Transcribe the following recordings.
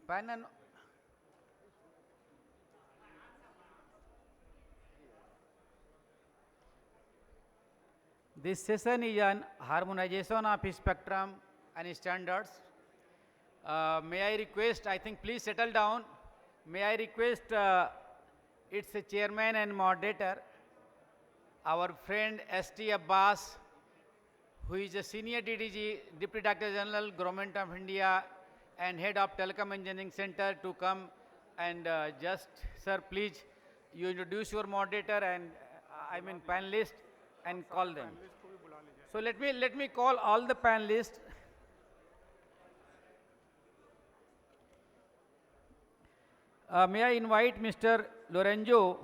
Panel. This session is on harmonization of spectrum and standards. May I request, I think please settle down. May I request its chairman and moderator, our friend St. Abbas, who is a senior DDG, Deputy Director General, Government of India, and Head of Telecom Engineering Center to come and just, sir, please, you introduce your moderator and I mean panelist and call them. So let me call all the panelists. May I invite Mr. Lorenzo,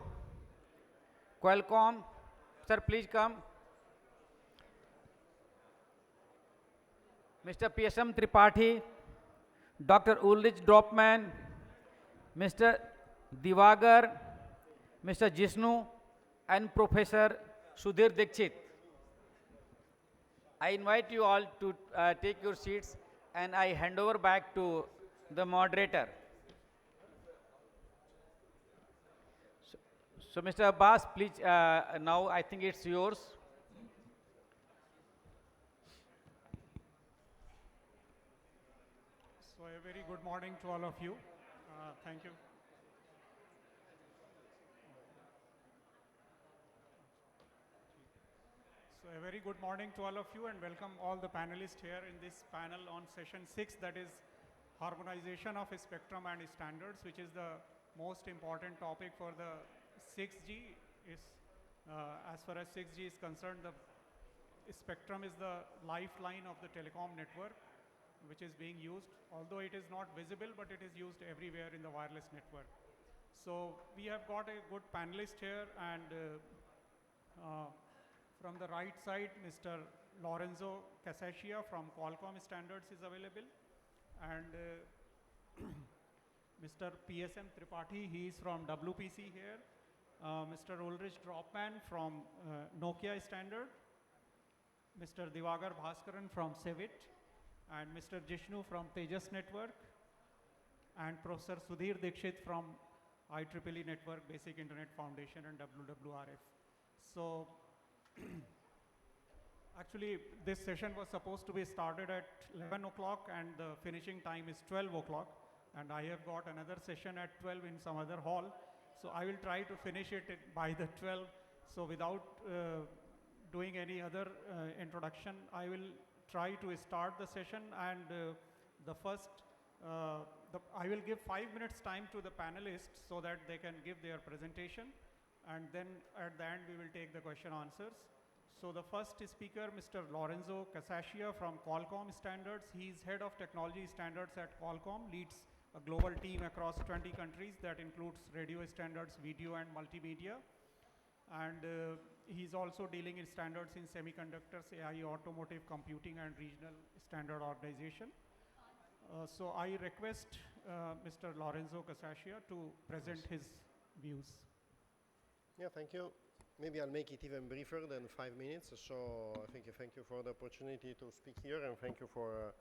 Qualcomm. Sir, please come. Mr. PSM Tripathi, Dr. Ulrich Dropman, Mr. Divagar, Mr. Jisnu, and Professor Sudhir Dikshit. I invite you all to take your seats and I hand over back to the moderator. So Mr. Abbas, please, now I think it's yours. So a very good morning to all of you. Thank you. So a very good morning to all of you and welcome all the panelists here in this panel on session 6, that is harmonization of spectrum and standards, which is the most important topic for the 6G. As far as 6G is concerned, the spectrum is the lifeline of the telecom network, which is being used, although it is not visible, but it is used everywhere in the wireless network. So we have got a good panelist here, and from the right side, Mr. Lorenzo Casaccia from Qualcomm Standards is available, and Mr. PSM Tripathi, he is from WPC here. Mr. Ulrich Dropman from Nokia Standard, Mr. Divagar Bhaskaran from Cevit, and Mr. Jishnu from Tejas Network, and Professor Sudhir Dikshit from IEEE Network, Basic Internet Foundation, and WWRF. So actually this session was supposed to be started at 11 o'clock and the finishing time is 12 o'clock, and I have got another session at 12 in some other hall. So I will try to finish it by the 12. So without doing any other introduction, I will try to start the session, and I will give 5 minutes time to the panelists so that they can give their presentation, and then at the end we will take the question answers. So the first speaker, Mr. Lorenzo Casaccia from Qualcomm Standards. He is Head of Technology Standards at Qualcomm, leads a global team across 20 countries that includes radio standards, video and multimedia. And he's also dealing in standards in semiconductors, AI, automotive, computing, and regional standard organization. So I request Mr. Lorenzo Casaccia to present his views. Yeah, thank you. Maybe I'll make it even briefer than 5 minutes. So I think thank you for the opportunity to speak here, and thank you for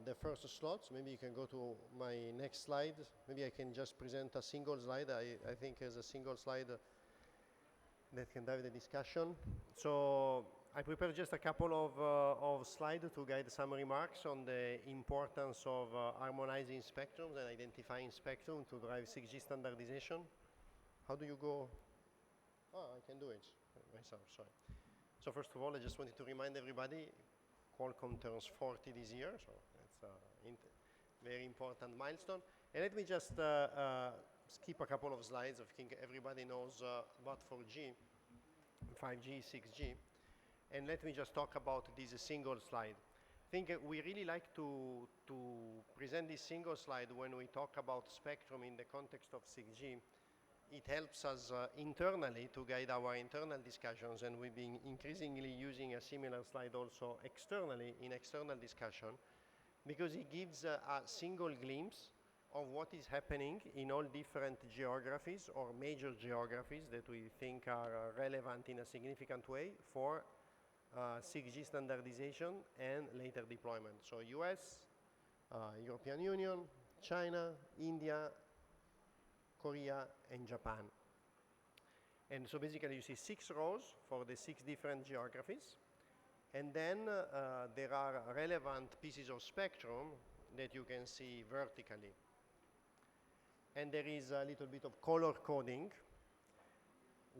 the first slots. Maybe you can go to my next slide. Maybe I can just present a single slide. I think as a single slide that can drive the discussion. So I prepared just a couple of slides to guide some remarks on the importance of harmonizing spectrums and identifying spectrum to drive 6G standardization. How do you go? Oh, I can do it myself, sorry. So first of all, I just wanted to remind everybody, Qualcomm turns 40 this year, so it's a very important milestone. And let me just skip a couple of slides. I think everybody knows about 4G, 5G, 6G. And let me just talk about this single slide. I think we really like to present this single slide when we talk about spectrum in the context of 6G. It helps us internally to guide our internal discussions, and we've been increasingly using a similar slide also externally in external discussion, because it gives a single glimpse of what is happening in all different geographies or major geographies that we think are relevant in a significant way for 6G standardization and later deployment. So US, European Union, China, India, Korea, and Japan. And so basically you see 6 rows for the 6 different geographies. And then there are relevant pieces of spectrum that you can see vertically. And there is a little bit of color coding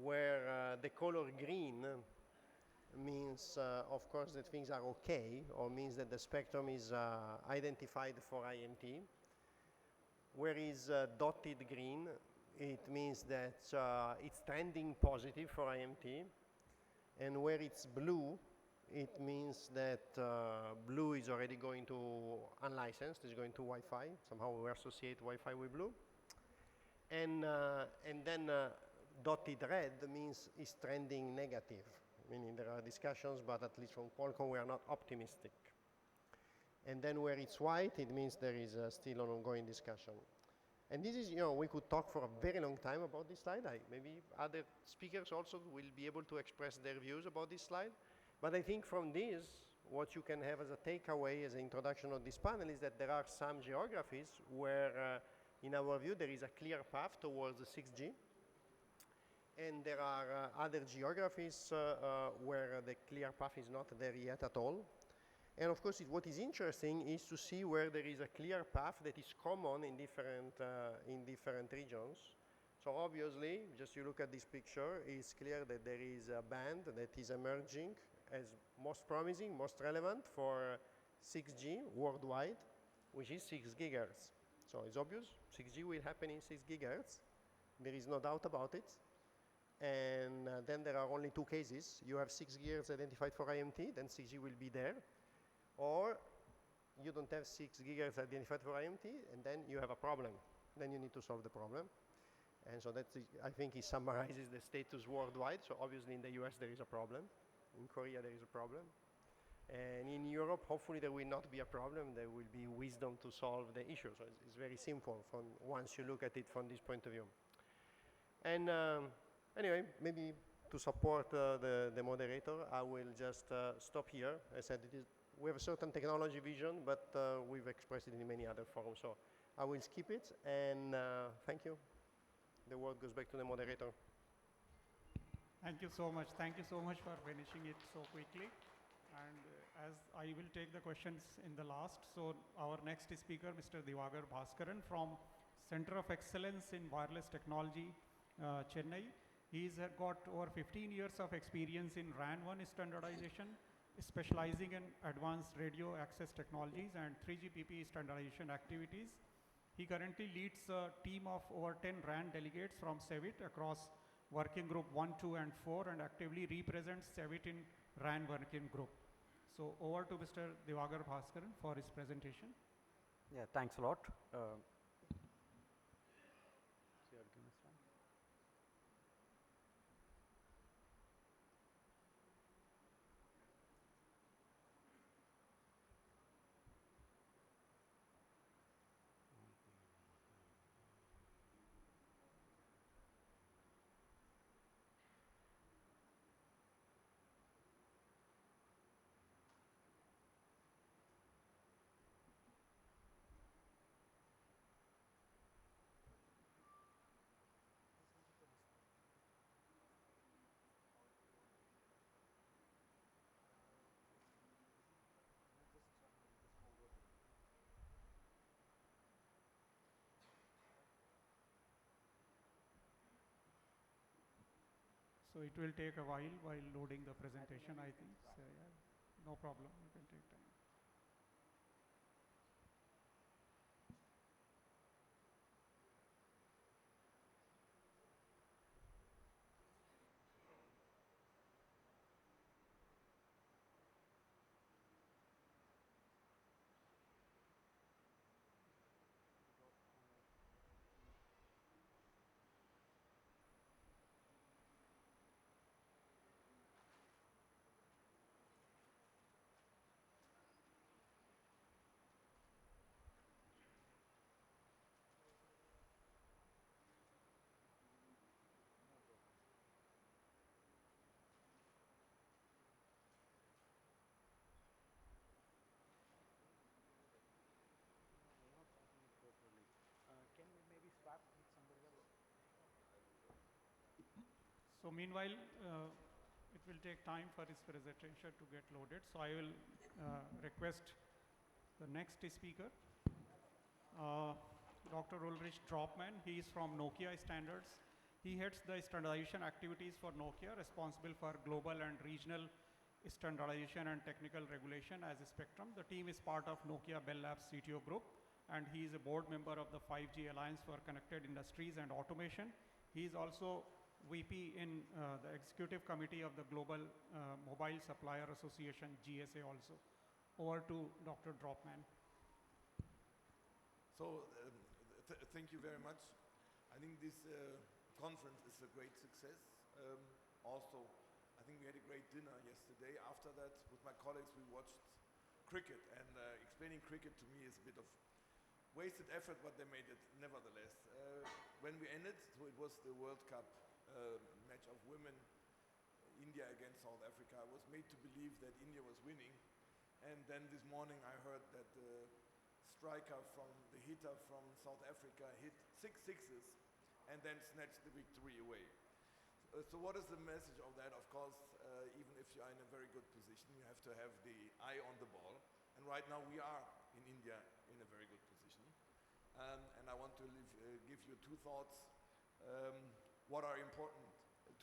where the color green means, of course, that things are okay, or means that the spectrum is identified for IMT. Whereas dotted green, it means that it's trending positive for IMT. And where it's blue, it means that blue is already going to unlicensed, is going to Wi-Fi. Somehow we associate Wi-Fi with blue. And then dotted red means it's trending negative, meaning there are discussions, but at least from Qualcomm we are not optimistic. And then where it's white, it means there is still an ongoing discussion. And this is, we could talk for a very long time about this slide. Maybe other speakers also will be able to express their views about this slide. But I think from this, what you can have as a takeaway, as an introduction of this panel, is that there are some geographies where, in our view, there is a clear path towards 6G. And there are other geographies where the clear path is not there yet at all. And of course, what is interesting is to see where there is a clear path that is common in different regions. So obviously, just you look at this picture, it's clear that there is a band that is emerging as most promising, most relevant for 6G worldwide, which is 6 gigahertz. So it's obvious, 6G will happen in 6 gigahertz. There is no doubt about it. And then there are only 2 cases. You have 6 gigahertz identified for IMT, then 6G will be there. Or you don't have 6 gigahertz identified for IMT, and then you have a problem. Then you need to solve the problem. And so that's, I think it summarizes the status worldwide. So obviously in the US there is a problem. In Korea there is a problem. And in Europe, hopefully there will not be a problem. There will be wisdom to solve the issue. So it's very simple from once you look at it from this point of view. And anyway, maybe to support the moderator, I will just stop here. I said we have a certain technology vision, but we've expressed it in many other forums. So I will skip it, and thank you. The word goes back to the moderator. Thank you so much. Thank you so much for finishing it so quickly. And as I will take the questions in the last, so our next speaker, Mr. Diwakar Bhaskaran from Center of Excellence in Wireless Technology, Chennai. He's got over 15 years of experience in RAN 1 standardization, specializing in advanced radio access technologies and 3GPP standardization activities. He currently leads a team of over 10 RAN delegates from CEVIT across working group 1, 2, and 4, and actively represents CEVIT in RAN working group. So over to Mr. Diwakar Bhaskaran for his presentation. Yeah, thanks a lot. So it will take a while loading the presentation, I think. So yeah, no problem, you can take time. So meanwhile, it will take time for his presentation to get loaded. So I will request the next speaker, Dr. Ulrich Dropman. He is from Nokia Standards. He heads the standardization activities for Nokia, responsible for global and regional standardization and technical regulation as a spectrum. The team is part of Nokia Bell Labs CTO group, and he is a board member of the 5G Alliance for Connected Industries and Automation. He is also VP in the executive committee of the Global Mobile Supplier Association, GSA also. Over to Dr. Dropman. So, thank you very much. I think this conference is a great success. Also, I think we had a great dinner yesterday. After that, with my colleagues, we watched cricket, and explaining cricket to me is a bit of wasted effort, but they made it nevertheless. When we ended, so it was the World Cup match of women, India against South Africa. I was made to believe that India was winning, and then this morning I heard that the hitter from South Africa hit 6 sixes and then snatched the victory away. So what is the message of that? Of course, even if you are in a very good position, you have to have the eye on the ball. And right now we are in India in a very good position. And I want to give you two thoughts what are important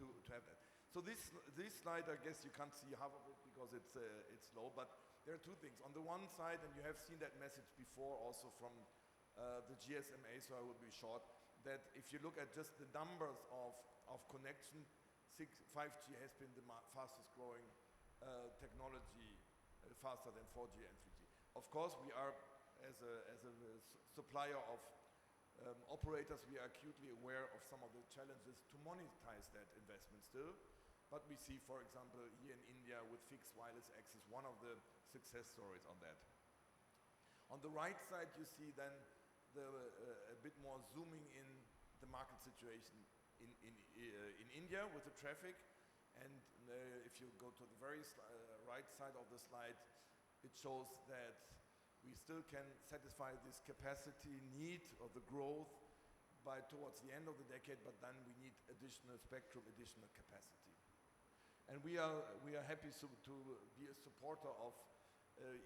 to have that. So this slide, I guess you can't see half of it because it's low, but there are two things. On the one side, and you have seen that message before also from the GSMA, so I will be short, that if you look at just the numbers of connection, 5G has been the fastest growing technology, faster than 4G and 3G. Of course, we are, as a supplier of operators, we are acutely aware of some of the challenges to monetize that investment still. But we see, for example, here in India with fixed wireless access, one of the success stories on that. On the right side, you see then a bit more zooming in the market situation in India with the traffic. And if you go to the very right side of the slide, it shows that we still can satisfy this capacity need of the growth by towards the end of the decade, but then we need additional spectrum, additional capacity. And we are happy to be a supporter of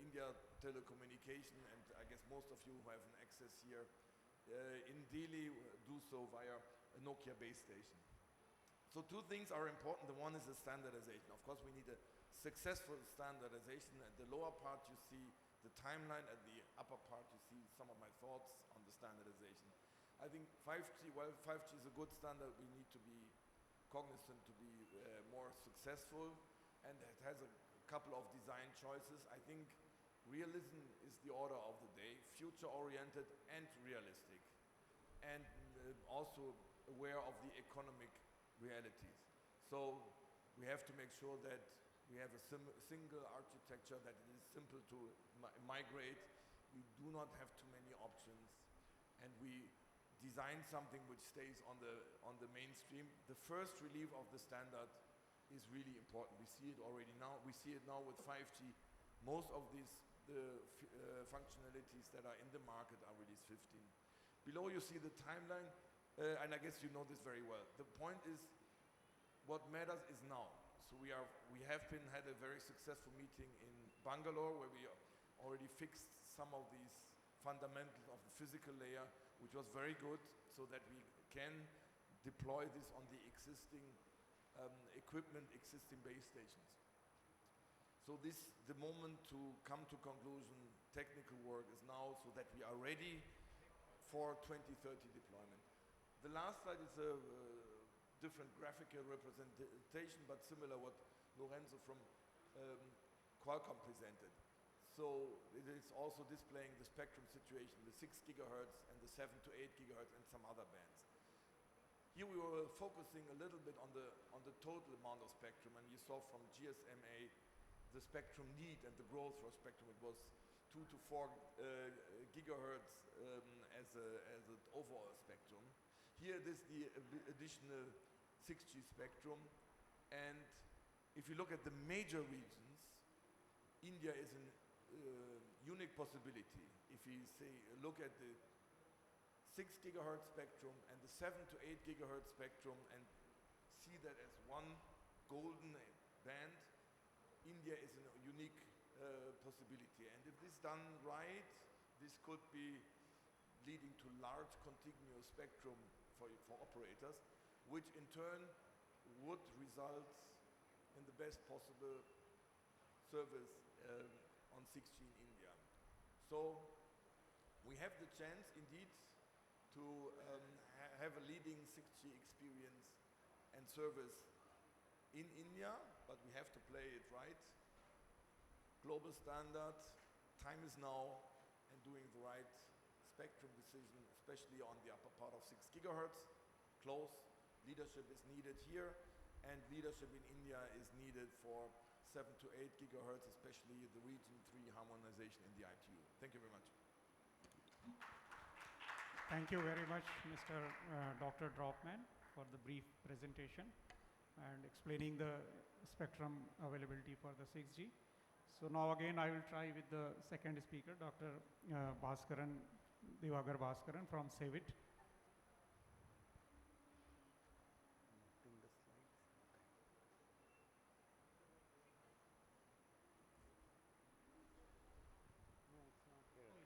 India telecommunication, and I guess most of you who have an access here in Delhi do so via a Nokia base station. So two things are important. The one is the standardization. Of course, we need a successful standardization. At the lower part, you see the timeline. At the upper part, you see some of my thoughts on the standardization. I think 5G, while 5G is a good standard, we need to be cognizant to be more successful, and it has a couple of design choices. I think realism is the order of the day, future-oriented and realistic, and also aware of the economic realities. So we have to make sure that we have a single architecture, that it is simple to migrate. We do not have too many options, and we design something which stays on the mainstream. The first relief of the standard is really important. We see it already now. We see it now with 5G. Most of these functionalities that are in the market are release 15. Below you see the timeline, and I guess you know this very well. The point is, what matters is now. So we have had a very successful meeting in Bangalore where we already fixed some of these fundamentals of the physical layer, which was very good, so that we can deploy this on the existing equipment, existing base stations. So the moment to come to conclusion, technical work is now, so that we are ready for 2030 deployment. The last slide is a different graphical representation, but similar what Lorenzo from Qualcomm presented. So it is also displaying the spectrum situation, the 6 gigahertz and the 7 to 8 gigahertz and some other bands. Here we were focusing a little bit on the total amount of spectrum, and you saw from GSMA the spectrum need and the growth for spectrum. It was 2 to 4 gigahertz as an overall spectrum. Here it is the additional 6G spectrum, and if you look at the major regions, India is a unique possibility. If we look at the 6 gigahertz spectrum and the 7 to 8 gigahertz spectrum and see that as one golden band. India is a unique possibility, and if this done right, this could be leading to large continuous spectrum for operators, which in turn would result in the best possible service on 6G in India. So we have the chance indeed to have a leading 6G experience and service in India, but we have to play it right. Global standard, time is now, and doing the right spectrum decision, especially on the upper part of 6 gigahertz. Close leadership is needed here, and leadership in India is needed for 7 to 8 gigahertz, especially the region 3 harmonization in the ITU. Thank you very much. Thank you very much, Mr. Dr. Dropman, for the brief presentation and explaining the spectrum availability for the 6G. So now again, I will try with the second speaker, Dr. Bhaskaran, Divagar Bhaskaran from SEVIT.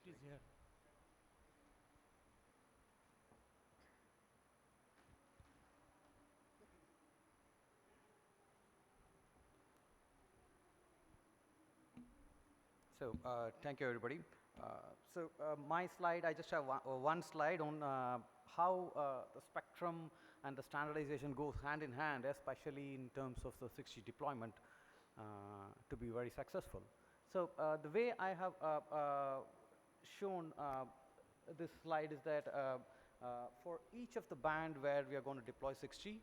It is here. So thank you, everybody. My slide, I just have one slide on how the spectrum and the standardization goes hand in hand, especially in terms of the 6G deployment to be very successful. So the way I have shown this slide is that for each of the band where we are going to deploy 6G,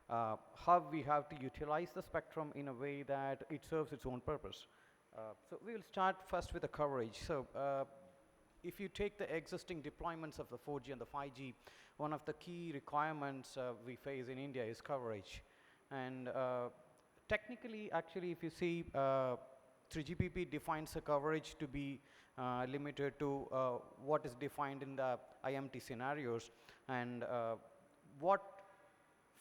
how we have to utilize the spectrum in a way that it serves its own purpose. So we will start first with the coverage. So if you take the existing deployments of the 4G and the 5G, one of the key requirements we face in India is coverage. And technically, actually, if you see, 3GPP defines the coverage to be limited to what is defined in the IMT scenarios. And what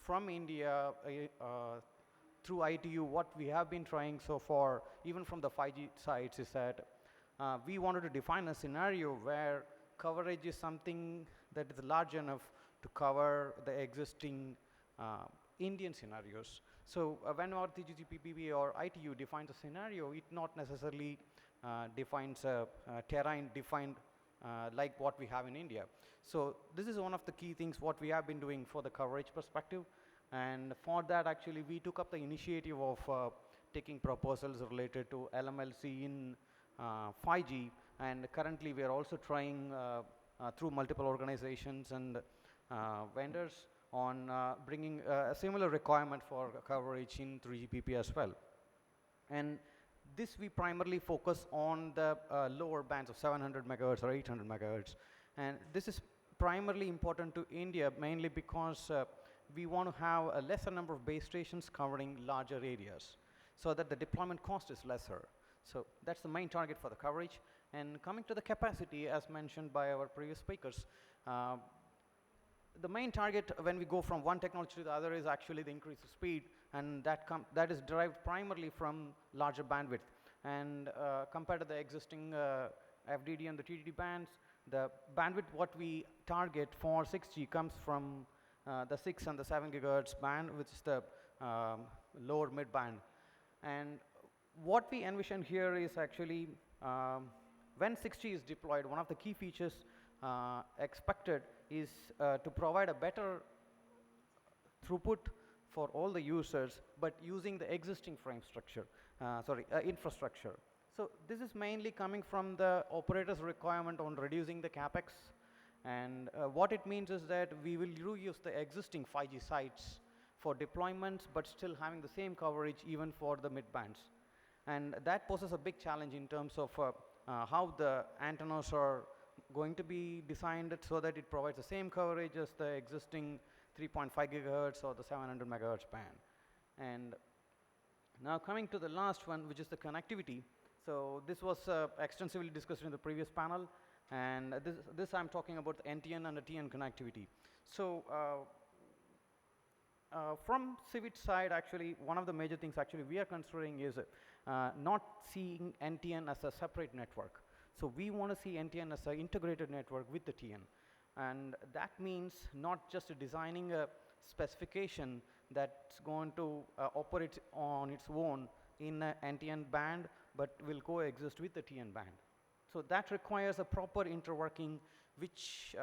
from India, through ITU, what we have been trying so far, even from the 5G sites, is that we wanted to define a scenario where coverage is something that is large enough to cover the existing Indian scenarios. So when our 3GPP or ITU defines a scenario, it not necessarily defines a terrain defined like what we have in India. So this is one of the key things what we have been doing for the coverage perspective. And for that, actually, we took up the initiative of taking proposals related to LMLC in 5G. And currently, we are also trying through multiple organizations and vendors on bringing a similar requirement for coverage in 3GPP as well. And this we primarily focus on the lower bands of 700 megahertz or 800 megahertz. And this is primarily important to India, mainly because we want to have a lesser number of base stations covering larger areas so that the deployment cost is lesser. So that's the main target for the coverage. And coming to the capacity, as mentioned by our previous speakers, the main target when we go from one technology to the other is actually the increase of speed, and that is derived primarily from larger bandwidth. And compared to the existing FDD and the TDD bands, the bandwidth what we target for 6G comes from the 6 and the 7 gigahertz band, which is the lower mid band. And what we envision here is actually when 6G is deployed, one of the key features expected is to provide a better throughput for all the users, but using the existing infrastructure. So this is mainly coming from the operator's requirement on reducing the capex. And what it means is that we will reuse the existing 5G sites for deployments, but still having the same coverage even for the mid bands. And that poses a big challenge in terms of how the antennas are going to be designed so that it provides the same coverage as the existing 3.5 gigahertz or the 700 megahertz band. And now coming to the last one, which is the connectivity. So this was extensively discussed in the previous panel. And this I'm talking about the NTN and the TN connectivity. So From Civit side, actually, one of the major things actually we are considering is not seeing NTN as a separate network. So we want to see NTN as an integrated network with the TN. And that means not just designing a specification that's going to operate on its own in a NTN band, but will coexist with the TN band. So that requires a proper interworking, which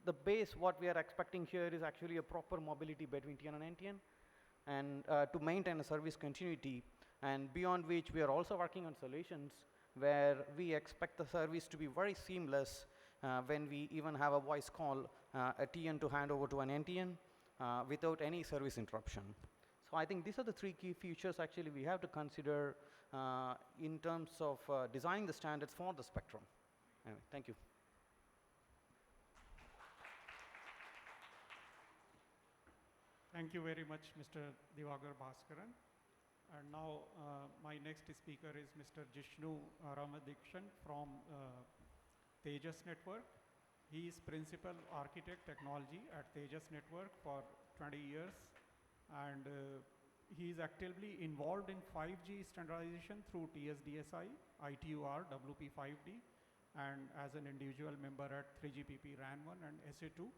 the base what we are expecting here is actually a proper mobility between TN and NTN, and to maintain a service continuity, and beyond which we are also working on solutions where we expect the service to be very seamless when we even have a voice call, a TN to hand over to an NTN without any service interruption. So I think these are the three key features actually we have to consider in terms of designing the standards for the spectrum. Anyway, thank you. Thank you very much, Mr. Divagar Bhaskaran. And now my next speaker is Mr. Jishnu Ramadikshan from Tejas Network. He is Principal Architect Technology at Tejas Network for 20 years, and he is actively involved in 5G standardization through TSDSI, ITUR, WP5D, and as an individual member at 3GPP RAN1 and SA2.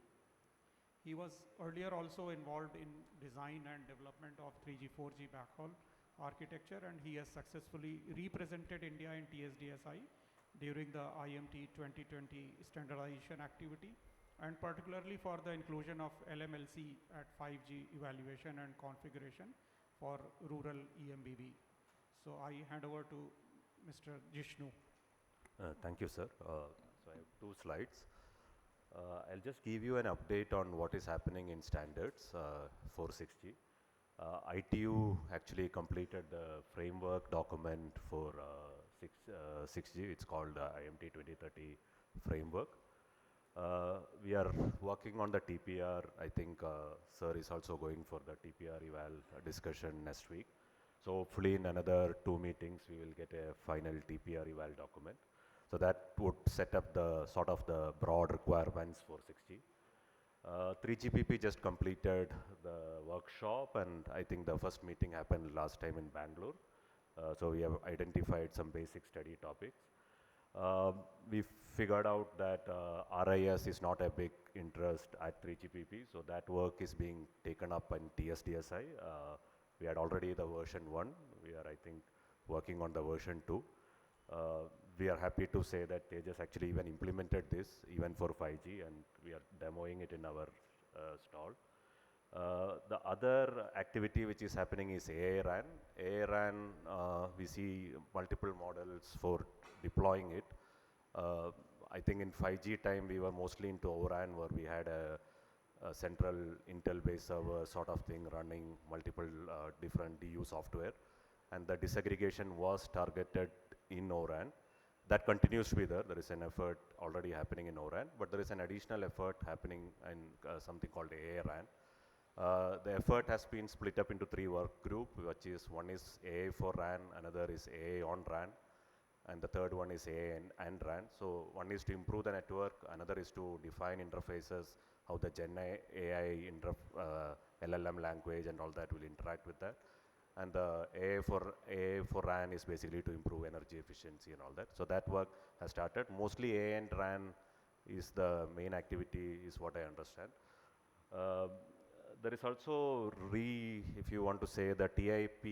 He was earlier also involved in design and development of 3G, 4G backhaul architecture, and he has successfully represented India in TSDSI during the IMT 2020 standardization activity, and particularly for the inclusion of LMLC at 5G evaluation and configuration for rural EMBB. So I hand over to Mr. Jishnu. Thank you, sir. So I have 2 slides. I'll just give you an update on what is happening in standards for 6G. ITU actually completed the framework document for 6G. It's called IMT 2030 framework. We are working on the TPR. I think sir is also going for the TPR eval discussion next week. So hopefully in another 2 meetings we will get a final TPR eval document. So that would set up the sort of the broad requirements for 6G. 3GPP just completed the workshop, and I think the first meeting happened last time in Bangalore. So we have identified some basic study topics. We figured out that RIS is not a big interest at 3GPP, so that work is being taken up in TSDSI. We had already the version 1. We are, I think, working on the version 2. We are happy to say that Tejas actually even implemented this even for 5G, and we are demoing it in our stall. The other activity which is happening is AI-RAN. AI-RAN, we see multiple models for deploying it. I think in 5G time we were mostly into O-RAN, where we had a central Intel-based server sort of thing running multiple different DU software, and the disaggregation was targeted in O-RAN. That continues to be there. There is an effort already happening in O-RAN, but there is an additional effort happening in something called AI-RAN. The effort has been split up into 3 work groups, which is one is AA for RAN, another is AA on RAN, and the third one is AA and RAN. So one is to improve the network, another is to define interfaces, how the Gen AI LLM language and all that will interact with that. And the AA for RAN is basically to improve energy efficiency and all that. So that work has started. Mostly AA and RAN is the main activity, is what I understand. There is also if you want to say the TIP,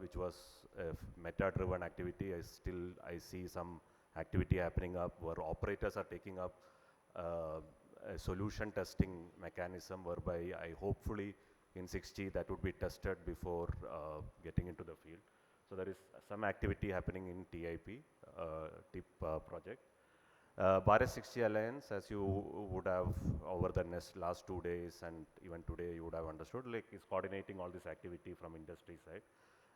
which was a meta-driven activity, I see some activity happening up where operators are taking up a solution testing mechanism whereby I hopefully in 6G that would be tested before getting into the field. So there is some activity happening in TIP project. Bharat 6G Alliance, as you would have over the last 2 days and even today you would have understood, like is coordinating all this activity from industry side.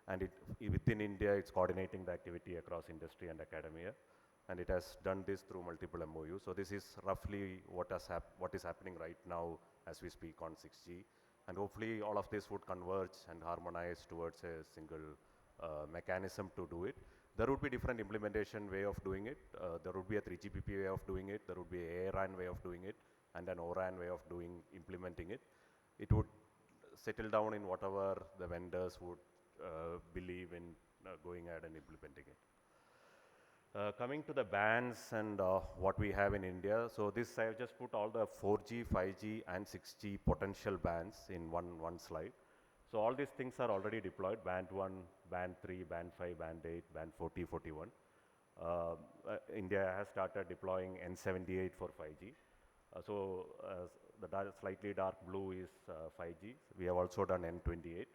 And within India, it's coordinating the activity across industry and academia. And it has done this through multiple MOUs. So this is roughly what is happening right now as we speak on 6G. And hopefully all of this would converge and harmonize towards a single mechanism to do it. There would be different implementation way of doing it. There would be a 3GPP way of doing it. There would be a ARAN way of doing it, and an ORAN way of implementing it. It would settle down in whatever the vendors would believe in going ahead and implementing it. Coming to the bands and what we have in India, so this I have just put all the 4G, 5G and 6G potential bands in one slide. So all these things are already deployed, band 1, band 3, band 5, band 8, band 40, 41. India has started deploying N78 for 5G. The slightly dark blue is 5G. We have also done N28.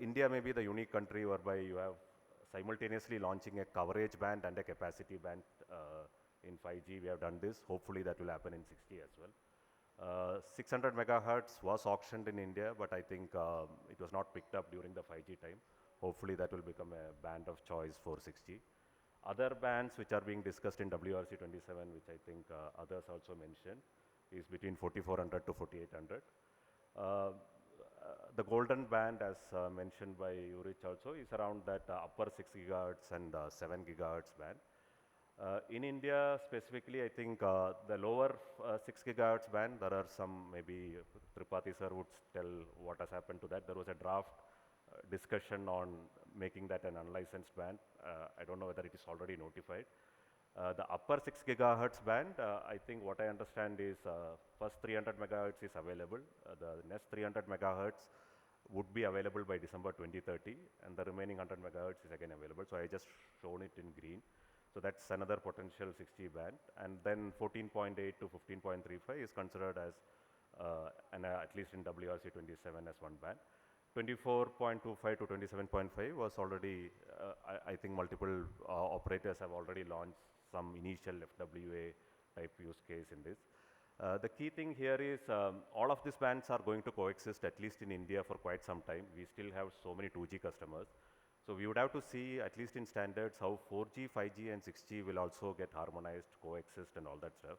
India may be the unique country whereby you have simultaneously launching a coverage band and a capacity band in 5G. We have done this. Hopefully that will happen in 6G as well. 600 megahertz was auctioned in India, but I think it was not picked up during the 5G time. Hopefully that will become a band of choice for 6G. Other bands which are being discussed in WRC 27, which I think others also mentioned, is between 4400 to 4800. The golden band, as mentioned by Urich also, is around that upper 6 gigahertz and 7 gigahertz band. In India specifically, I think the lower 6 gigahertz band, there are some, maybe Tripathi sir would tell what has happened to that. There was a draft discussion on making that an unlicensed band. I don't know whether it is already notified. The upper 6 gigahertz band, I think what I understand is first 300 megahertz is available. The next 300 megahertz would be available by December 2030, and the remaining 100 megahertz is again available. So I just shown it in green. So that's another potential 6G band. And then 14.8 to 15.35 is considered as, at least in WRC 27 as one band. 24.25 to 27.5 was already, I think multiple operators have already launched some initial FWA type use case in this. The key thing here is all of these bands are going to coexist, at least in India, for quite some time. We still have so many 2G customers. So we would have to see, at least in standards, how 4G, 5G and 6G will also get harmonized, coexist and all that stuff,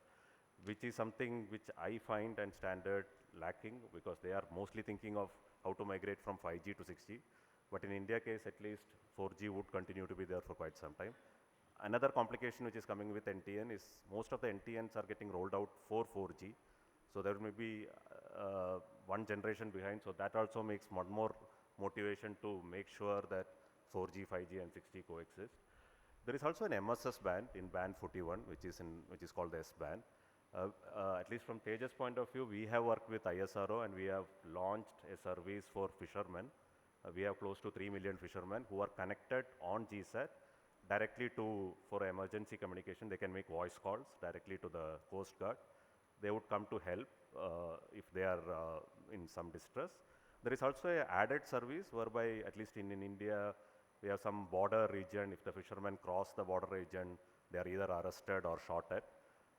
which is something which I find and standard lacking, because they are mostly thinking of how to migrate from 5G to 6G. But in India case, at least 4G would continue to be there for quite some time. Another complication which is coming with NTN is most of the NTNs are getting rolled out for 4G. So there may be one generation behind. So that also makes one more motivation to make sure that 4G, 5G and 6G coexist. There is also an MSS band in band 41, which is called the S band. At least from Tejas' point of view, we have worked with ISRO and we have launched a service for fishermen. We have close to 3 million fishermen who are connected on GSAT directly for emergency communication. They can make voice calls directly to the Coast Guard. They would come to help if they are in some distress. There is also an added service whereby, at least in India, we have some border region. If the fishermen cross the border region, they are either arrested or shot at.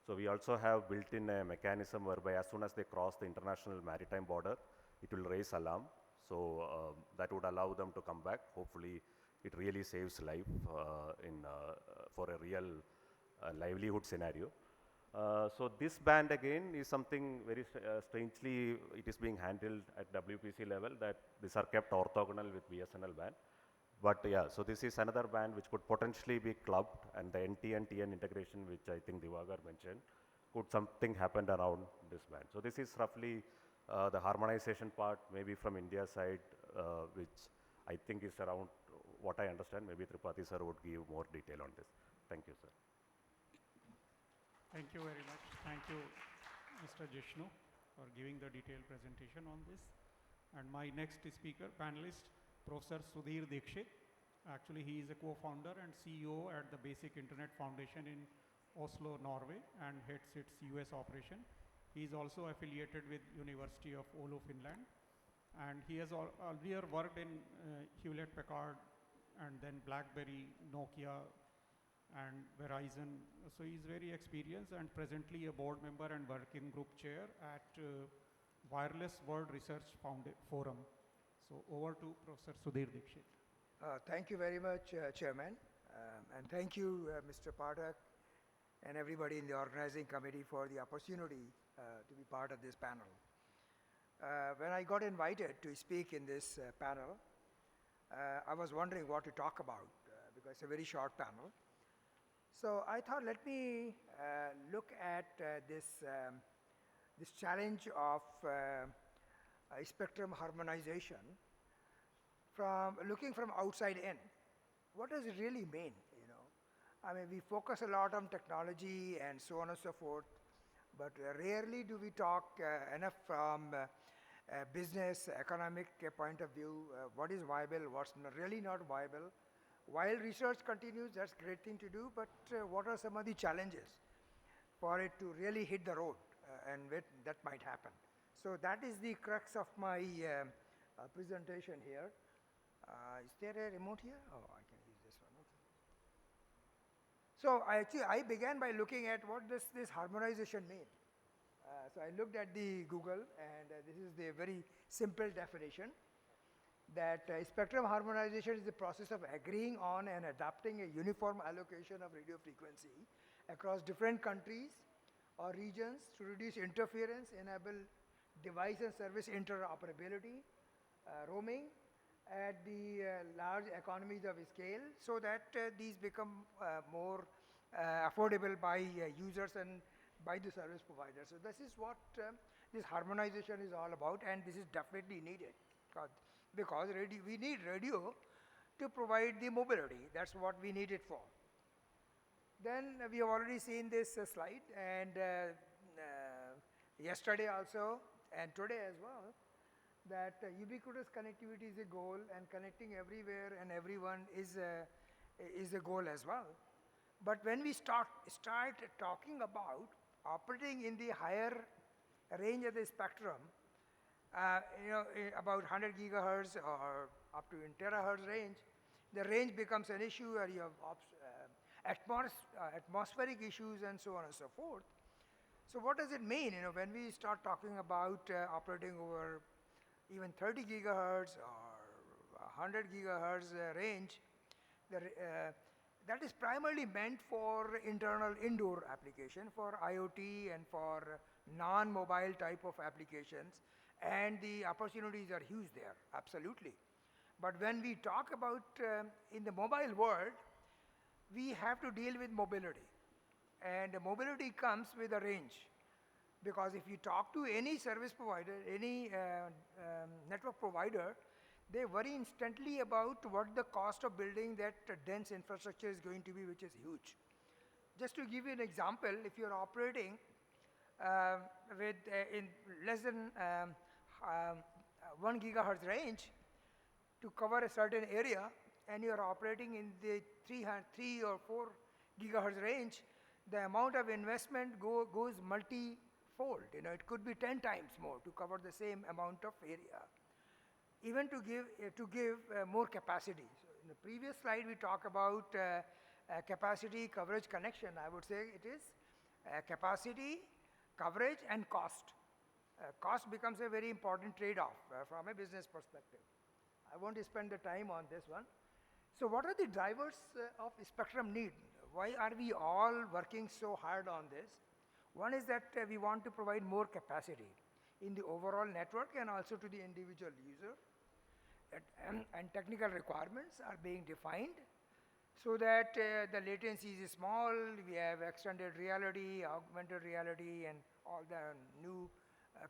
So we also have built in a mechanism whereby as soon as they cross the international maritime border, it will raise alarm. So that would allow them to come back. Hopefully, it really saves life for a real livelihood scenario. So this band again is something very strangely, it is being handled at WPC level, that these are kept orthogonal with BSNL band. But yeah, so this is another band which could potentially be clubbed, and the NTN-TN integration, which I think Divagar mentioned, could something happen around this band. So this is roughly the harmonization part, maybe from India side, which I think is around what I understand. Maybe Tripathi sir would give more detail on this. Thank you, sir. Thank you very much. Thank you, Mr. Jishnu, for giving the detailed presentation on this. And my next speaker, panelist, Professor Sudhir Dikshit. Actually, he is a co-founder and CEO at the Basic Internet Foundation in Oslo, Norway, and heads its US operation. He is also affiliated with University of Oulu, Finland. And he has earlier worked in Hewlett Packard and then BlackBerry, Nokia, and Verizon. So he's very experienced and presently a board member and working group chair at Wireless World Research Forum. So over to Professor Sudhir Dikshit. Thank you very much, Chairman. And thank you, Mr. Pathak, and everybody in the organizing committee for the opportunity to be part of this panel. When I got invited to speak in this panel, I was wondering what to talk about because it's a very short panel. So I thought, let me look at this challenge of spectrum harmonization, from looking from outside in. What does it really mean? You know, I mean, we focus a lot on technology and so on and so forth, but rarely do we talk enough from business, economic point of view, what is viable, what's really not viable. While research continues, that's a great thing to do, but what are some of the challenges for it to really hit the road and that might happen. So that is the crux of my presentation here. Is there a remote here? Oh, I can use this one. Okay. So I began by looking at what does this harmonization mean. So I looked at the Google, and this is the very simple definition, that spectrum harmonization is the process of agreeing on and adopting a uniform allocation of radio frequency across different countries or regions to reduce interference, enable device and service interoperability, roaming at the large economies of scale, so that these become more affordable by users and by the service provider. So this is what this harmonization is all about, and this is definitely needed because we need radio to provide the mobility. That's what we need it for. Then we have already seen this slide, and yesterday also and today as well, that ubiquitous connectivity is a goal, and connecting everywhere and everyone is a goal as well. But when we start talking about operating in the higher range of the spectrum, about 100 gigahertz or up to in terahertz range, the range becomes an issue where you have atmospheric issues and so on and so forth. So what does it mean, when we start talking about operating over even 30 gigahertz or 100 gigahertz range? That is primarily meant for internal indoor application, for IoT and for non-mobile type of applications, and the opportunities are huge there, absolutely. But when we talk about in the mobile world, we have to deal with mobility, and mobility comes with a range, because if you talk to any service provider, any network provider, they worry instantly about what the cost of building that dense infrastructure is going to be, which is huge. Just to give you an example, if you're operating with in less than 1 gigahertz range to cover a certain area, and you're operating in the 3 or 4 gigahertz range, the amount of investment goes multi-fold. It could be 10 times more to cover the same amount of area, even to give more capacity. So in the previous slide, we talk about capacity, coverage, connection. I would say it is capacity, coverage, and cost. Cost becomes a very important trade-off from a business perspective. I won't spend the time on this one. So what are the drivers of spectrum need? Why are we all working so hard on this? One is that we want to provide more capacity in the overall network and also to the individual user. And technical requirements are being defined so that the latency is small. We have extended reality, augmented reality, and all the new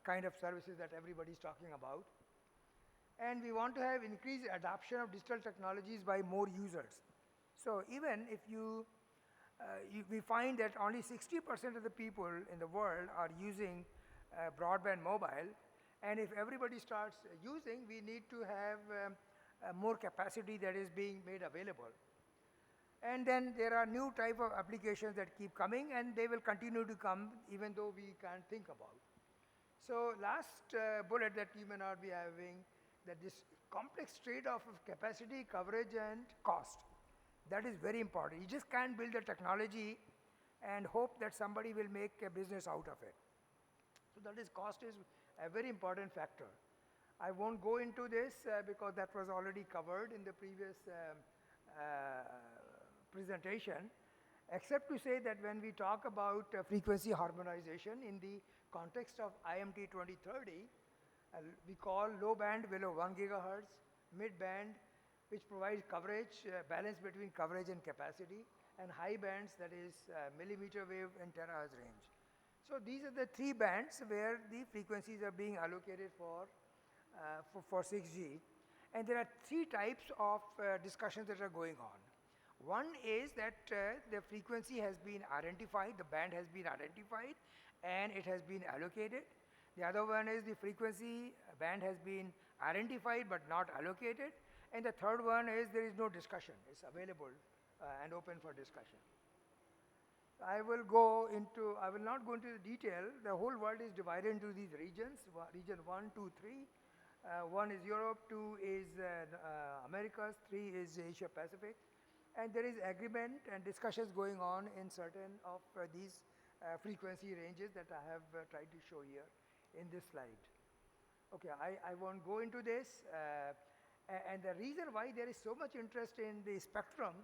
kind of services that everybody is talking about. And we want to have increased adoption of digital technologies by more users. So even if we find that only 60% of the people in the world are using broadband mobile, and if everybody starts using, we need to have more capacity that is being made available. And then there are new type of applications that keep coming, and they will continue to come even though we can't think about. So last bullet that you may not be having, that this complex trade-off of capacity, coverage, and cost, that is very important. You just can't build the technology and hope that somebody will make a business out of it. So that is, cost is a very important factor. I won't go into this because that was already covered in the previous presentation, except to say that when we talk about frequency harmonization in the context of IMT 2030, we call low band below 1 gigahertz, mid band, which provides coverage, balance between coverage and capacity, and high bands, that is millimeter wave and terahertz range. So these are the 3 bands where the frequencies are being allocated for for 6G. And there are three types of discussions that are going on. One is that the frequency has been identified, the band has been identified, and it has been allocated. The other one is the frequency band has been identified but not allocated. And the third one is there is no discussion. It's available and open for discussion. I will not go into the detail. The whole world is divided into these regions, region 1, 2, 3. 1 is Europe, 2 is Americas, 3 is Asia Pacific. And there is agreement and discussions going on in certain of these frequency ranges that I have tried to show here in this slide. Okay, I won't go into this. And the reason why there is so much interest in the spectrum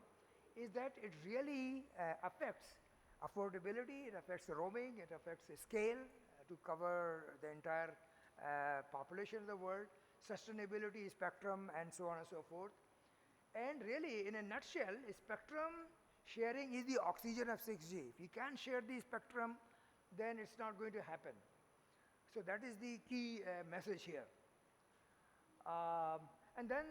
is that it really affects affordability, it affects roaming, it affects scale to cover the entire population of the world, sustainability, spectrum, and so on and so forth. And really, in a nutshell, spectrum sharing is the oxygen of 6G. If you can't share the spectrum, then it's not going to happen. So that is the key message here. And then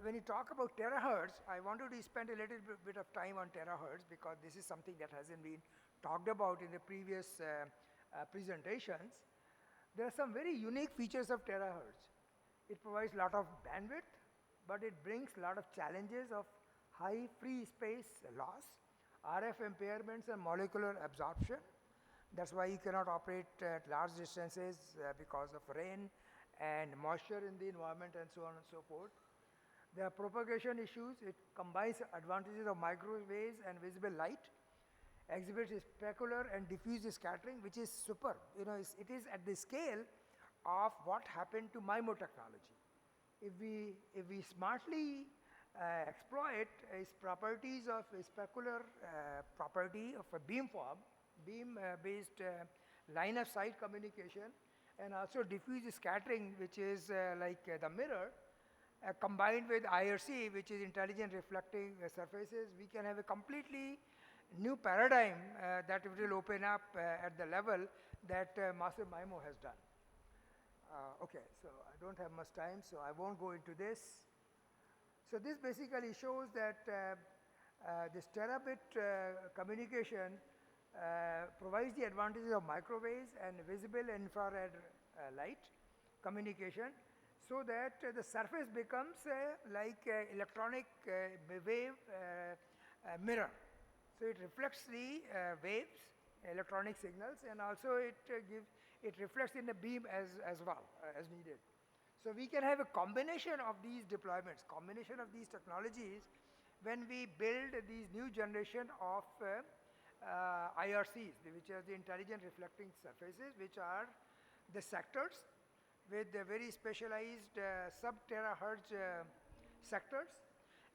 when you talk about terahertz, I wanted to spend a little bit of time on terahertz because this is something that hasn't been talked about in the previous presentations. There are some very unique features of terahertz. It provides a lot of bandwidth, but it brings a lot of challenges of high free space loss, RF impairments, and molecular absorption. That's why you cannot operate at large distances because of rain and moisture in the environment and so on and so forth. There are propagation issues. It combines advantages of microwaves and visible light, exhibits specular and diffuse scattering, which is super. You know, it is at the scale of what happened to MIMO technology. If we smartly exploit its properties of a specular property of a beamform, beam-based line of sight communication, and also diffuse scattering, which is like the mirror, combined with IRC, which is intelligent reflecting surfaces, we can have a completely new paradigm that will open up at the level that massive MIMO has done. Okay, so I don't have much time, so I won't go into this. So this basically shows that this terabit communication provides the advantages of microwaves and visible and infrared light communication, so that the surface becomes like electronic wave mirror. So it reflects the waves, electronic signals, and also it reflects in the beam as well as needed. So we can have a combination of these deployments, combination of these technologies when we build these new generation of IRCs, which are the intelligent reflecting surfaces, which are the sectors with the very specialized sub-terahertz sectors.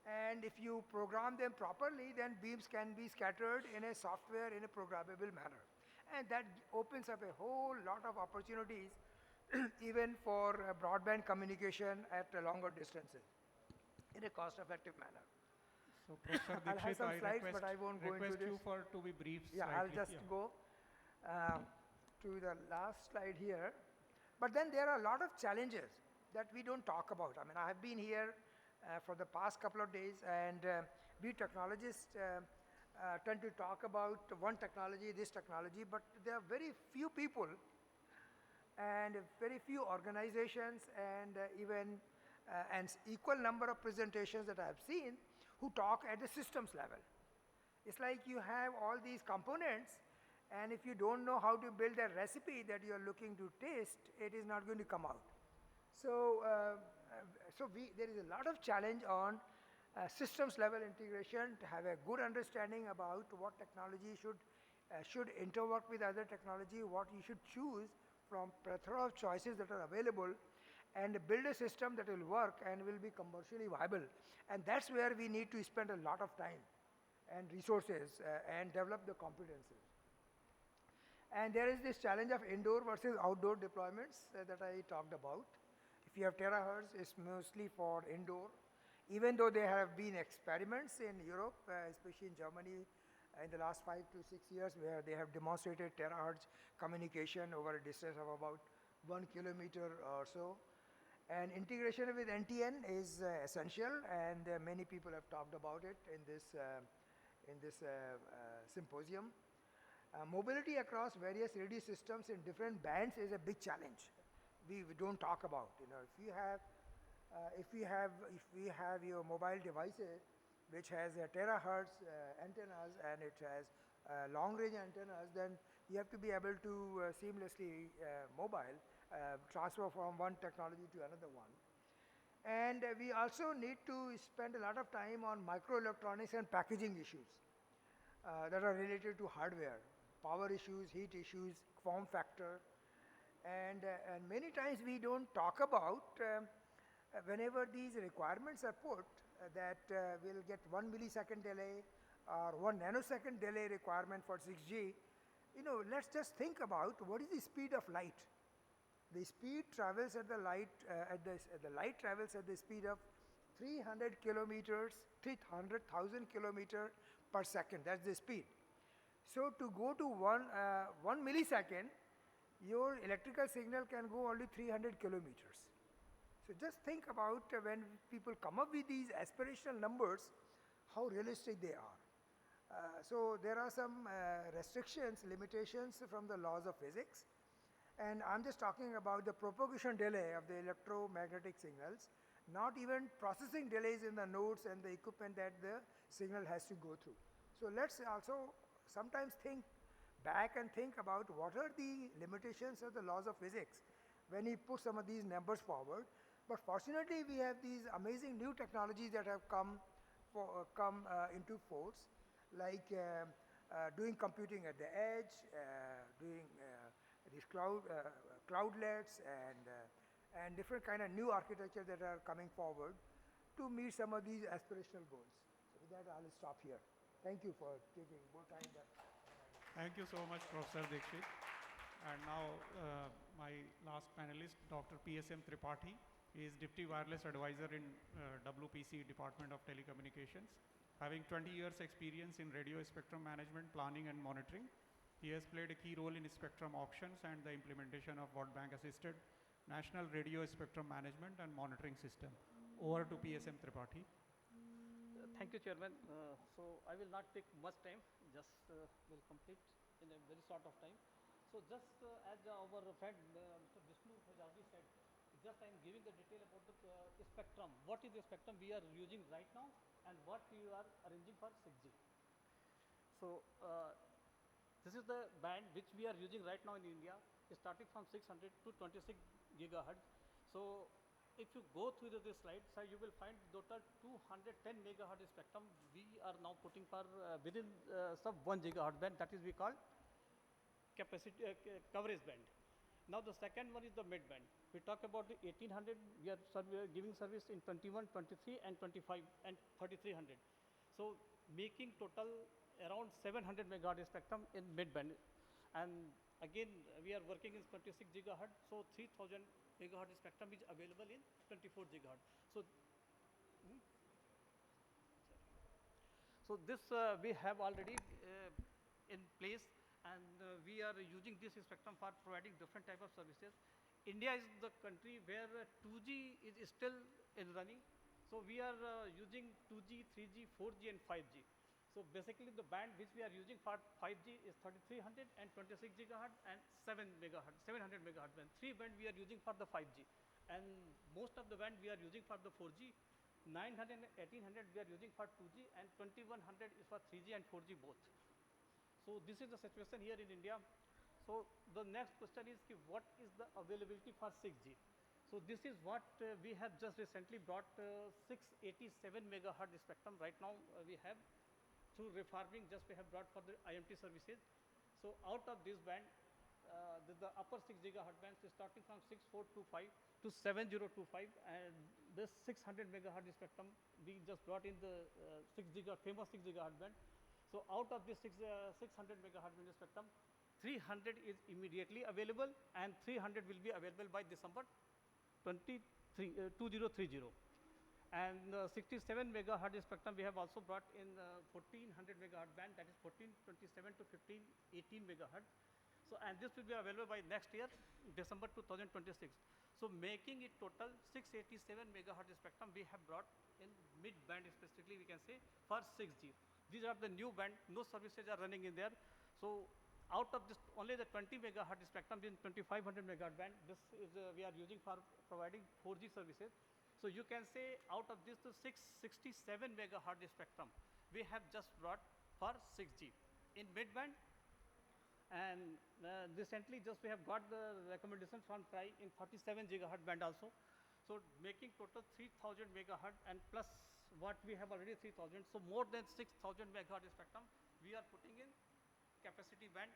And if you program them properly, then beams can be scattered in a software in a programmable manner. And that opens up a whole lot of opportunities even for broadband communication at longer distances in a cost-effective manner. So, Professor I'll have Dikshit, some I slides, but I won't go into request this. you to be brief. Yeah, I'll just go to the last slide here. But then there are a lot of challenges that we don't talk about. I mean, I have been here for the past couple of days, and we technologists tend to talk about one technology, this technology, but there are very few people and very few organizations and even an equal number of presentations that I have seen who talk at the systems level. It's like you have all these components, and if you don't know how to build a recipe that you're looking to taste, it is not going to come out. So, there is a lot of challenge on systems level integration to have a good understanding about what technology should interwork with other technology, what you should choose from plethora of choices that are available, and build a system that will work and will be commercially viable. And that's where we need to spend a lot of time and resources and develop the competencies. And there is this challenge of indoor versus outdoor deployments that I talked about. If you have terahertz, it's mostly for indoor. Even though there have been experiments in Europe, especially in Germany, in the last 5 to 6 years, where they have demonstrated terahertz communication over a distance of about 1 kilometer or so. And integration with NTN is essential, and many people have talked about it in this symposium. Mobility across various radio systems in different bands is a big challenge. We don't talk about. You know, if we have your mobile devices which has terahertz antennas and it has long range antennas, then you have to be able to seamlessly transfer from one technology to another one. And we also need to spend a lot of time on microelectronics and packaging issues that are related to hardware, power issues, heat issues, form factor. And many times we don't talk about whenever these requirements are put that we'll get 1 millisecond delay or 1 nanosecond delay requirement for 6G. You know, let's just think about what is the speed of light. The speed travels at the light, the light travels at the speed of 300 kilometers, 300,000 kilometers per second. That's the speed. So to go to 1 millisecond, your electrical signal can go only 300 kilometers. So just think about when people come up with these aspirational numbers, how realistic they are. So there are some restrictions, limitations from the laws of physics. And I'm just talking about the propagation delay of the electromagnetic signals, not even processing delays in the nodes and the equipment that the signal has to go through. So let's also sometimes think back and think about what are the limitations of the laws of physics when we put some of these numbers forward. But fortunately, we have these amazing new technologies that have come into force, like doing computing at the edge, doing these cloudlets, and different kind of new architecture that are coming forward to meet some of these aspirational goals. So with that, I'll stop here. Thank you for taking more time. Thank you so much, Professor Dikshit. And now my last panelist, Dr. PSM Tripathi. He is Deputy Wireless Advisor in WPC, Department of Telecommunications. Having 20 years experience in radio spectrum management, planning and monitoring, he has played a key role in spectrum auctions and the implementation of World Bank assisted National Radio Spectrum Management and Monitoring System. Over to PSM Tripathi. Thank you, Chairman. So I will not take much time, just will complete in a very short of time. So just as our friend Mr. Vishnu has already said, just I am giving the detail about the spectrum. What is the spectrum we are using right now and what we are arranging for 6G. So this is the band which we are using right now in India, starting from 600 to 26 gigahertz. So if you go through this slide, so you will find total 210 megahertz spectrum we are now putting for within sub 1 gigahertz band, that is we call capacity coverage band. Now the second one is the mid band. We talk about the 1800, we are giving service in 21, 23 and 25 and 3300. So making total around 700 megahertz spectrum in mid band. And again we are working in 26 gigahertz, so 3000 megahertz spectrum is available in 24 gigahertz. So this we have already in place, and we are using this spectrum for providing different type of services. India is the country where 2G is still in running. So we are using 2G, 3G, 4G and 5G. So basically the band which we are using for 5G is 3300 and 26 gigahertz and 700 megahertz band. 3 band we are using for the 5G, and most of the band we are using for the 4G. 900 and 1800 we are using for 2G, and 2100 is for 3G and 4G both. So this is the situation here in India. So the next question is what is the availability for 6G? So this is what we have just recently brought 687 megahertz spectrum. Right now we have through refarming, just we have brought for the IMT services. So out of this band, the upper 6 gigahertz band is starting from 6425 to 7025, and this 600 megahertz spectrum we just brought in the famous 6 gigahertz band. So out of this 600 megahertz band spectrum, 300 is immediately available, and 300 will be available by December 2030. And 67 megahertz spectrum we have also brought in 1400 megahertz band, that is 1427 to 1518 megahertz. So and this will be available by next year, December 2026. So making it total 687 megahertz spectrum we have brought in mid-band specifically we can say for 6G. These are the new band, no services are running in there. So out of this only the 20 megahertz spectrum in 2500 megahertz band, this is we are using for providing 4G services. So you can say out of this the 667 megahertz spectrum we have just brought for 6G in mid-band. And recently just we have got the recommendation from TRAI in 37 gigahertz band also. So making total 3000 megahertz and plus what we have already 3000. So more than 6000 megahertz spectrum we are putting in capacity band.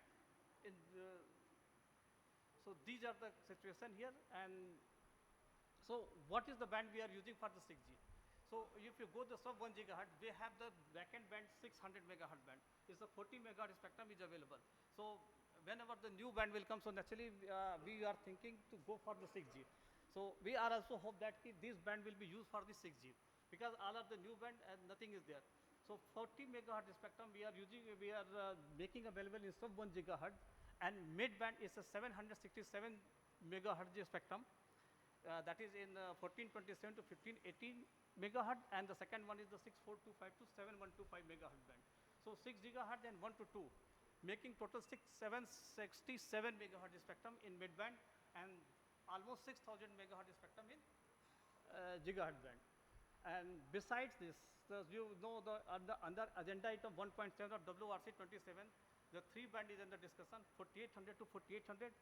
In so these are the situation here. And so what is the band we are using for the 6G? So if you go the sub 1 gigahertz, we have the backend band 600 megahertz band. It's a 40 megahertz spectrum is available. So whenever the new band will come, so naturally we are thinking to go for the 6G. So we are also hope that this band will be used for the 6G because all of the new band and nothing is there. So 40 megahertz spectrum we are using, we are making available in sub 1 gigahertz, and mid band is a 767 megahertz spectrum. That is in 1427 to 1518 megahertz, and the second one is the 6425 to 7125 megahertz band. So 6 gigahertz and 1 to 2, making total 767 megahertz spectrum in mid band and almost 6000 megahertz spectrum in gigahertz band. And besides this, you know the under agenda item 1.7 of WRC 27, the 3 band is under discussion, 4800 to 4800.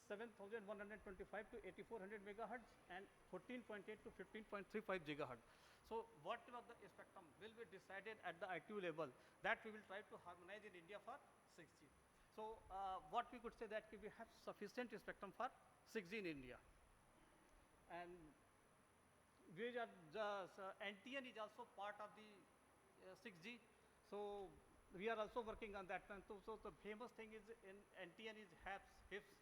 7125 to 8400 megahertz and 14.8 to 15.35 gigahertz. So whatever the spectrum will be decided at the ITU level, that we will try to harmonize in India for 6G. So what we could say that we have sufficient spectrum for 6G in India. And we are NTN is also part of the 6G. So we are also working on that one. So the famous thing is in NTN is HIPS.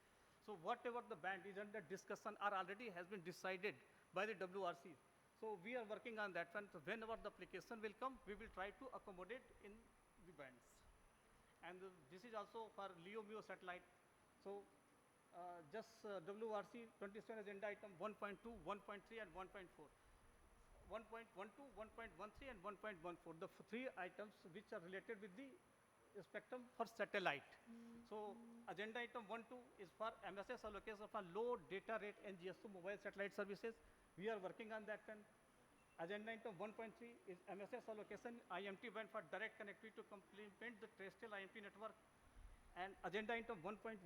So whatever the band is under discussion or already has been decided by the WRC. So we are working on that one. So whenever the application will come, we will try to accommodate in the bands. And this is also for LEO MEO satellite. So just WRC 27 agenda item 1.2, 1.3 and 1.4. 1.12, 1.13 and 1.14, the 3 items which are related with the spectrum for satellite. So agenda item 1.2 is for MSS allocation for low data rate NGSO mobile satellite services. We are working on that one. Agenda item 1.3 is MSS allocation IMT band for direct connectivity to complement the terrestrial IMT network. And agenda item 1.13,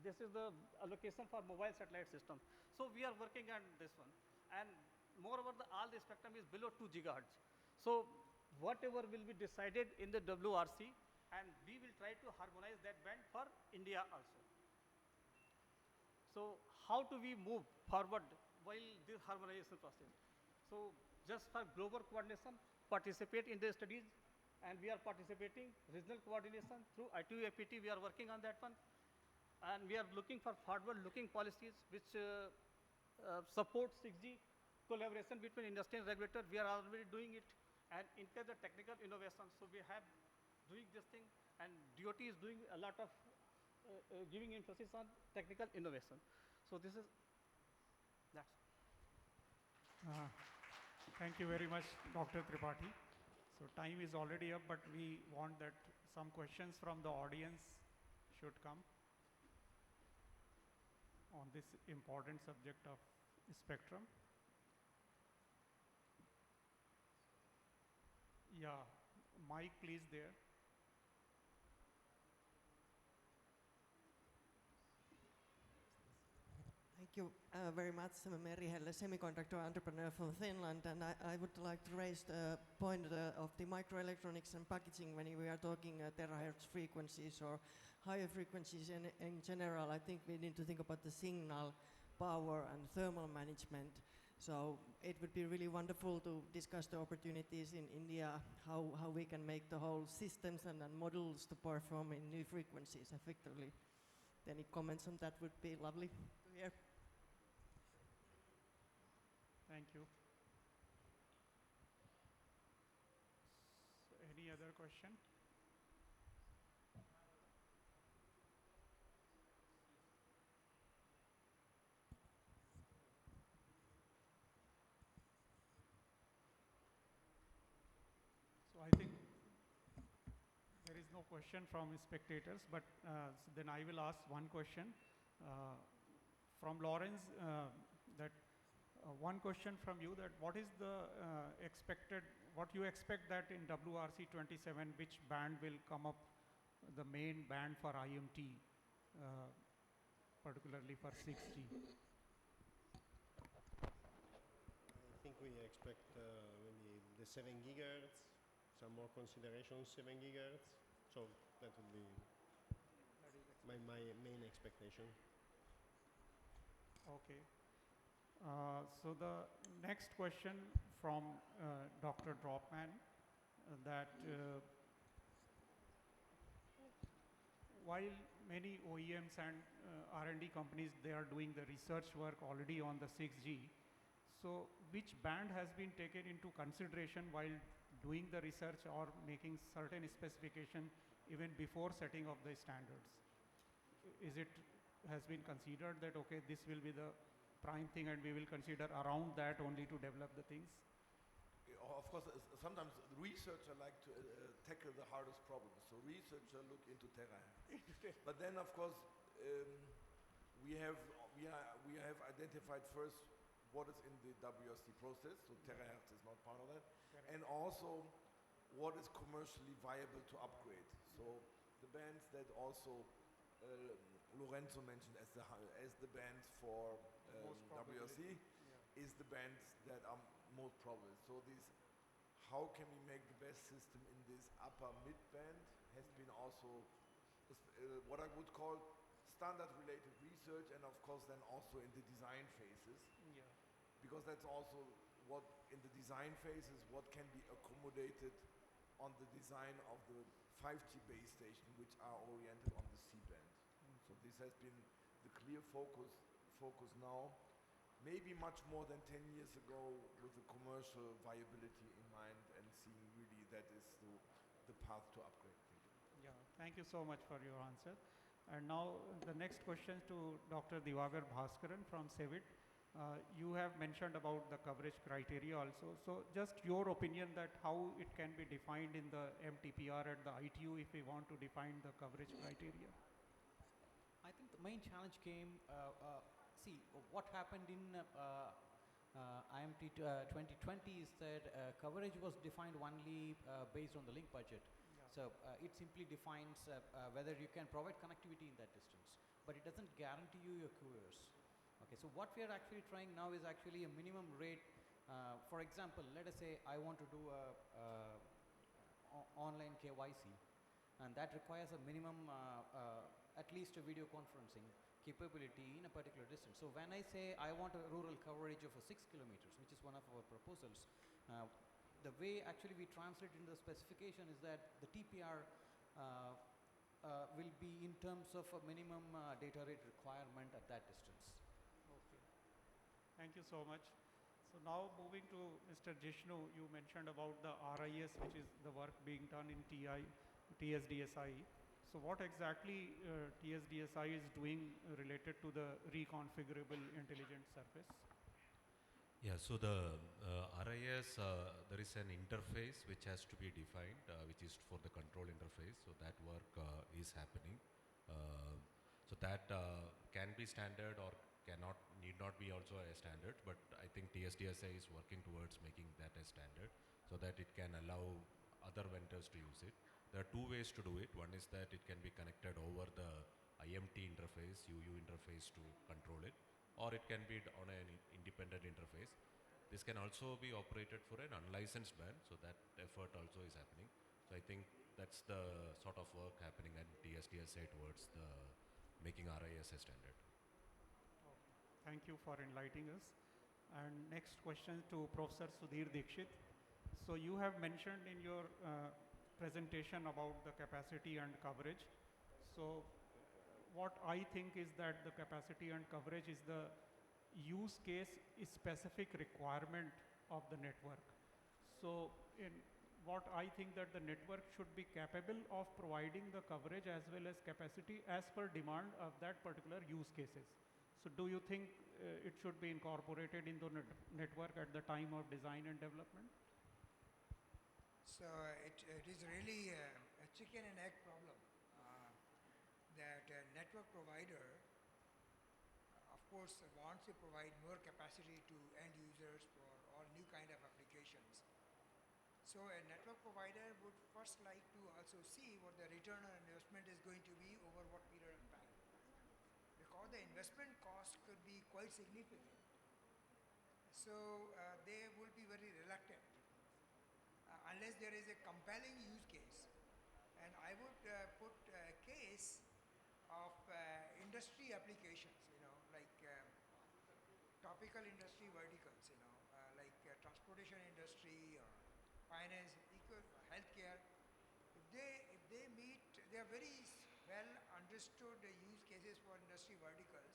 this is the allocation for mobile satellite system. So we are working on this one. And moreover, all the spectrum is below 2 gigahertz. So whatever will be decided in the WRC, and we will try to harmonize that band for India also. So how do we move forward while this harmonization process? So just for global coordination, participate in the studies, and we are participating regional coordination through ITU APT. We are working on that one, and we are looking for forward-looking policies which support 6G collaboration between industry and regulator. We are already doing it, and into the technical innovation. So we have doing this thing, and DOT is doing a lot of giving emphasis on technical innovation. So this is that. Thank you very much, Dr. Tripathi. So time is already up, but we want that some questions from the audience should come on this important subject of spectrum. Yeah, mic please there. Thank you very much. I'm Meri Helle, semiconductor entrepreneur from Finland, and I would like to raise the point of the microelectronics and packaging when we are talking terahertz frequencies or higher frequencies in general. I think we need to think about the signal, power, and thermal management. So it would be really wonderful to discuss the opportunities in India, how we can make the whole systems and modules to perform in new frequencies effectively. Any comments on that would be lovely to hear. Thank you. So any other question? no question from spectators, but then I will ask one question from Lawrence. One question from you, that what is the what you expect that in WRC 27, which band will come up, the main band for IMT, particularly for 6G? I think we expect maybe the 7 gigahertz, some more consideration on 7 gigahertz. So that would be my main expectation. Okay. So the next question from Dr. Dropman, that while many OEMs and R&D companies, they are doing the research work already on the 6G, so which band has been taken into consideration while doing the research or making certain specification even before setting of the standards? Has been considered that, okay, this will be the prime thing and we will consider around that only to develop the things? Of course, sometimes the researcher like to tackle the hardest problems. So researcher look into terahertz. But then, of course, we have identified first what is in the WRC process. So terahertz is not part of that, and also what is commercially viable to upgrade. So the bands that also Lorenzo mentioned as the bands for WRC is the bands that are most probable. So how can we make the best system in this upper mid band has been also what I would call standard related research, and of course then also in the design phases. Yeah. Because that's also what in the design phases what can be accommodated on the design of the 5G base station, which are oriented on the C-band. So this has been the clear focus now, maybe much more than 10 years ago, with the commercial viability in mind and seeing really that is the path to upgrade. Yeah, thank you so much for your answer. And now the next question to Dr. Divagar Bhaskaran from CEVIT. You have mentioned about the coverage criteria also. So just your opinion that how it can be defined in the MTPR and the ITU if we want to define the coverage criteria? I think the main challenge came, see, what happened in IMT 2020 is that coverage was defined only based on the link budget. Yeah. So it simply defines whether you can provide connectivity in that distance, but it doesn't guarantee you your QoS. Okay, so what we are actually trying now is actually a minimum rate. For example, let us say I want to do online KYC, and that requires a minimum, at least a video conferencing capability in a particular distance. So when I say I want a rural coverage of 6 kilometers, which is one of our proposals, the way actually we translate in the specification is that the TPR will be in terms of a minimum data rate requirement at that distance. Okay. Thank you so much. So now moving to Mr. Jishnu, you mentioned about the RIS, which is the work being done in TSDSI. So what exactly TSDSI is doing related to the reconfigurable intelligent surface? Yeah, so the RIS, there is an interface which has to be defined, which is for the control interface. So that work is happening. So that can be standard or need not be also a standard, but I think TSDSI is working towards making that a standard so that it can allow other vendors to use it. There are two ways to do it. One is that it can be connected over the IMT interface, UU interface to control it, or it can be on an independent interface. This can also be operated for an unlicensed band, so that effort also is happening. So I think that's the sort of work happening at TSDSI towards the making RIS a standard. Okay. Thank you for enlightening us. And next question to Professor Sudhir Dikshit. So you have mentioned in your presentation about the capacity and coverage. So what I think is that the capacity and coverage is the use case specific requirement of the network. So in what I think that the network should be capable of providing the coverage as well as capacity as per demand of that particular use cases. So do you think it should be incorporated into network at the time of design and development? So it is really a chicken and egg problem. That a network provider, of course, wants to provide more capacity to end users for all new kind of applications. So a network provider would first like to also see what the return on investment is going to be over what period of time. Because the investment cost could be quite significant. So they will be very reluctant unless there is a compelling use case. And I would put a case of industry applications, like topical industry verticals, like transportation industry or finance, healthcare. If they meet, they are very well understood use cases for industry verticals.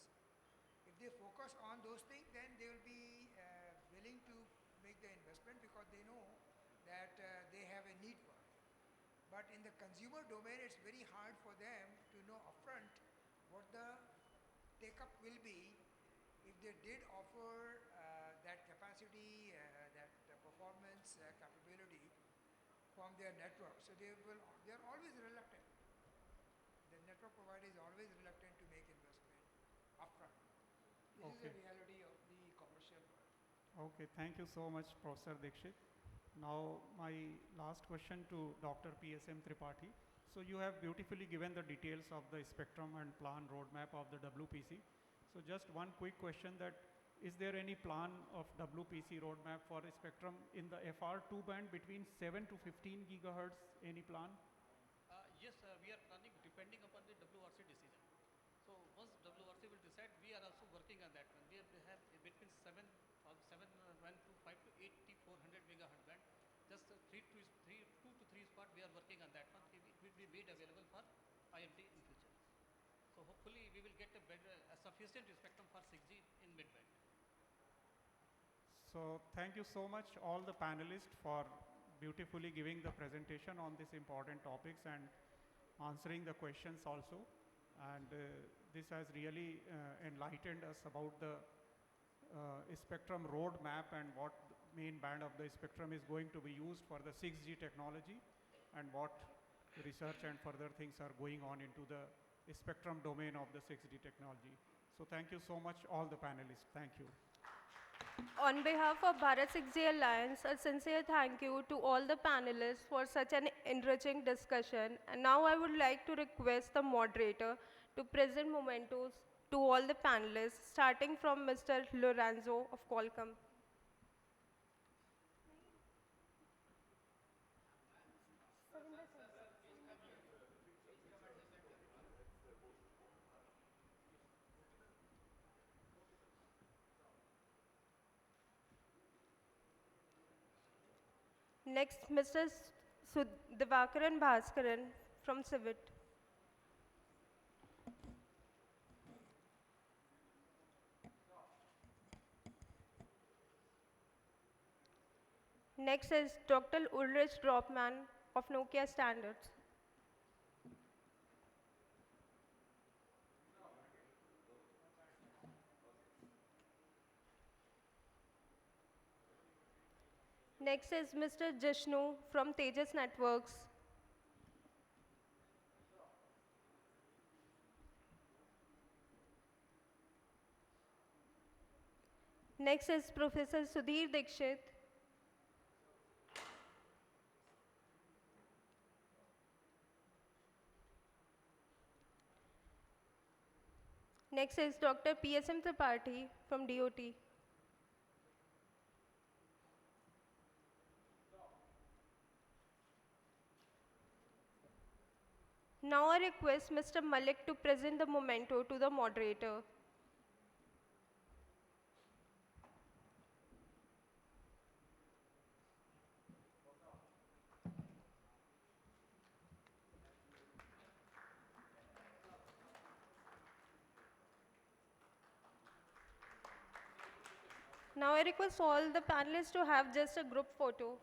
If they focus on those things, then they will be willing to make the investment because they know that they have a need for it. But in the consumer domain, it's very hard for them to know upfront what the take-up will be if they did offer that capacity, that performance capability from their network. So they are always reluctant. The network provider is always reluctant to make investment upfront. This is the reality of the commercial world. Okay, thank you so much, Professor Dikshit. Now, my last question to Dr. PSM Tripathi. So you have beautifully given the details of the spectrum and plan roadmap of the WPC. So just one quick question, that is there any plan of WPC roadmap for a spectrum in the FR2 band between 7 to 15 gigahertz? Any plan? Yes, we are planning depending upon the WRC decision. So once WRC will decide, we are also working on that one. We have between 7 to 5 to 8400 megahertz band. Just 2 to 3 spot we are working on that one. It will be made available for IMT in future. So hopefully we will get a sufficient spectrum for 6G in mid-band. So thank you so much all the panelists for beautifully giving the presentation on these important topics and answering the questions also. And this has really enlightened us about the spectrum roadmap and what main band of the spectrum is going to be used for the 6G technology and what research and further things are going on into the spectrum domain of the 6G technology. So thank you so much all the panelists. Thank you. On behalf of Bharat 6G Alliance, a sincere thank you to all the panelists for such an enriching discussion. And now I would like to request the moderator to present mementos to all the panelists, starting from Mr. Lorenzo of Qualcomm. Next, Mr. Divakaran Bhaskaran from Civit. Next is Dr. Ulrich Dropman of Nokia Standards. Next is Mr. Jishnu from Tejas Networks. Next is Professor Sudhir Dikshit. Next is Dr. PSM Tripathi from DOT. Now I request Mr. Malik to present the memento to the moderator. Now I request all the panelists to have just a group photo.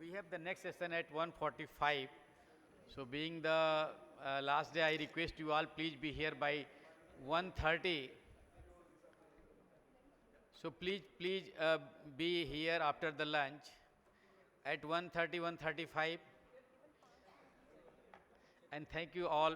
we have the next session at 1:45. So being the last day, I request you all please be here by 1:30. So please be here after the lunch at 1:30, 1:35. And thank you all